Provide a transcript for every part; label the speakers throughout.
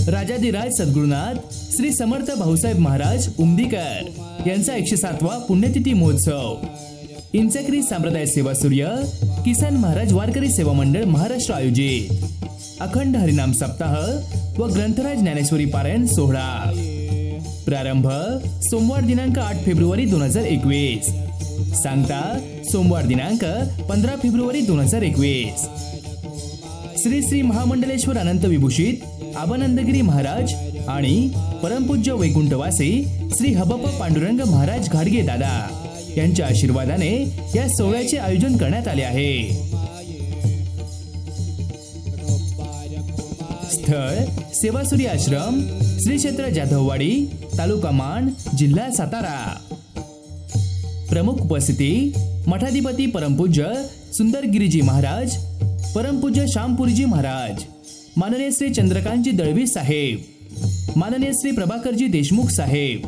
Speaker 1: राजाधिराज सद्गुरुनाथ श्री समर्थ भाऊसाहेब महाराज उमदीकर यांचा 107वा पुण्यतिथी महोत्सव इंचक्री संप्रदाय सेवा सूर्य किसन महाराज वारकरी सेवा मंडळ महाराष्ट्र आयोजित अखंड हरिनाम सप्ताह व ग्रंथराज ज्ञानेश्वरी पारायण सोहळा प्रारंभ सोमवार दिनांक 8 फेब्रुवारी 2021 सांगता सोमवार दिनांक 15 फेब्रुवारी 2021 श्री श्री महामंडलेश्वर अनंत विभूषित आबानंदगिरी महाराज आणि परमपूज्य वैकुंठवासी श्री हबप्पा पांडुरंग महाराज घाडगे दादा यांच्या आशीर्वादाने या सोहळ्याचे आयोजन करण्यात आले आहे। स्थळ सेवासूरी आश्रम श्री क्षेत्र जाधववाडी तालुका माण जिल्हा सातारा। प्रमुख उपस्थिती मठाधिपती परमपूज्य सुंदरगिरीजी महाराज, परमपूज्य श्यामपुरीजी महाराज, माननीय श्री चंद्रकांतजी दळवी साहेब, माननीय श्री प्रभाकरजी देशमुख साहेब,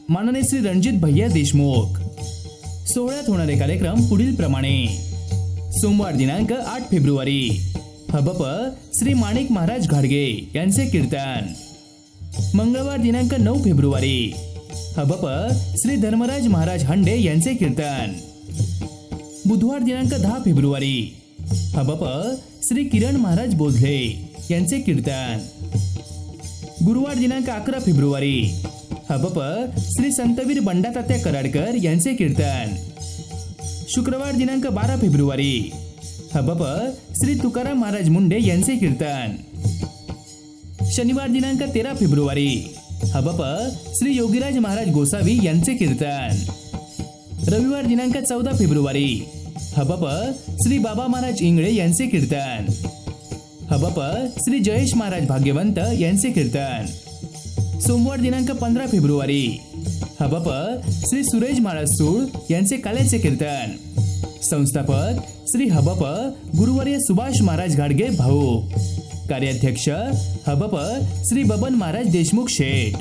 Speaker 1: माननीय श्री रणजित भैया देशमुख। सोहळ्यात होणारे कार्यक्रम पुढील प्रमाणे सोमवार दिनांक 8 फेब्रुवारी हबप श्री माणिक महाराज घाडगे यांचे कीर्तन। मंगळवार दिनांक 9 फेब्रुवारी हबप श्री धर्मराज महाराज हंडे यांचे कीर्तन। बुधवार दिनांक 10 फेब्रुवारी हबप श्री किरण महाराज बोधले यांचे कीर्तन। गुरुवार दिनांक 11 फेब्रुवारी हबप श्री संतवीर बंडातात्या कराडकर यांचे कीर्तन। शुक्रवार दिनांक 12 फेब्रुवारी हबप श्री तुकाराम महाराज मुंडे यांचे कीर्तन। शनिवार दिनांक 13 फेब्रुवारी हबप श्री योगीराज महाराज गोसावी यांचे कीर्तन। रविवार दिनांक 14 फेब्रुवारी हबप श्री बाबा महाराज इंगळे यांचे कीर्तन। हबप श्री जयेश महाराज भाग्यवंत यांचे कीर्तन। सोमवार दिनांक 15 फेब्रुवारी हबप श्री सुरेश महाराज सूळ यांचे काल्याचे कीर्तन। संस्थापक श्री हबप गुरुवर्य सुभाष महाराज घाडगे भाऊ। कार्याध्यक्ष हबप श्री बबन महाराज देशमुख शेठ।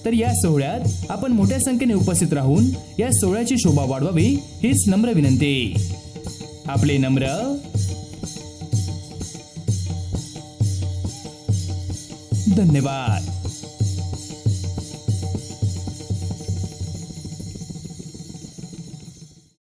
Speaker 1: तर या सोहळ्यात आपण मोठ्या संख्येने उपस्थित राहून या सोहळ्याची शोभा वाढवावी हीच नम्र विनंती। आपले नम्र धन्यवाद।